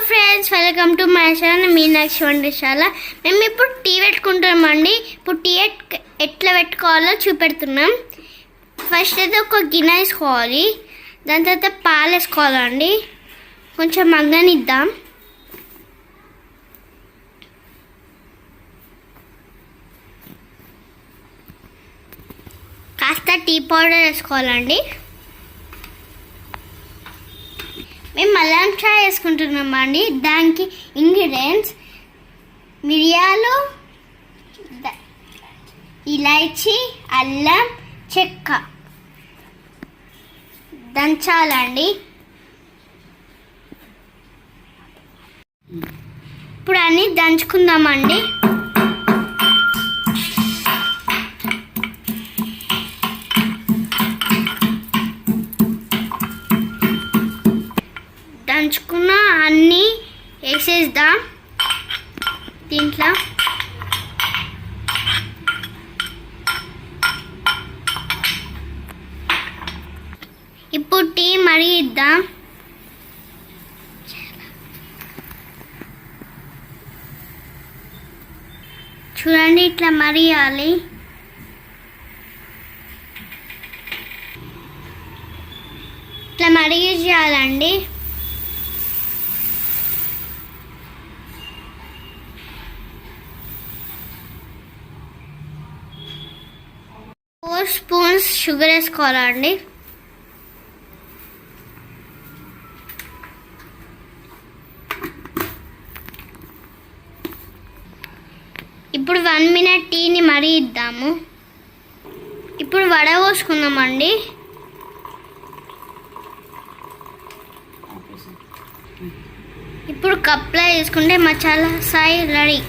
Friends, welcome to my channel Meenakshi వంటశాల. మేము ఇప్పుడు టీ పెట్టుకుంటామండి. ఇప్పుడు టీ ఎట్లా పెట్టుకోవాలో చూపెడుతున్నాం. ఫస్ట్ అయితే ఒక గిన్నె వేసుకోవాలి. దాని తర్వాత పాలు వేసుకోవాలండి. కొంచెం మగ్గనిద్దాం. కాస్త టీ పౌడర్ వేసుకోవాలండి. మేము అల్లం చాయ్ వేసుకుంటున్నామండి. దానికి ఇంగ్రీడియంట్స్ మిరియాలు, ఇలాచీ, అల్లం, చెక్క దంచాలండి. ఇప్పుడు అన్నీ దంచుకుందామండి. దంచుకున్న అన్నీ వేసేద్దాం దీంట్లో. ఇప్పుడు టీ మరిగిద్దాం. చూడండి, ఇట్లా మరియాలి. ఇట్లా మరిగించాలండి. ఫోర్ స్పూన్స్ షుగర్ వేసుకోవాలండి. ఇప్పుడు 1 మినిట్ టీని మరిగిద్దాము. ఇప్పుడు వడపోసుకుందామండి. ఇప్పుడు కప్లో వేసుకుంటే మసాలా చాయ్ రెడీ.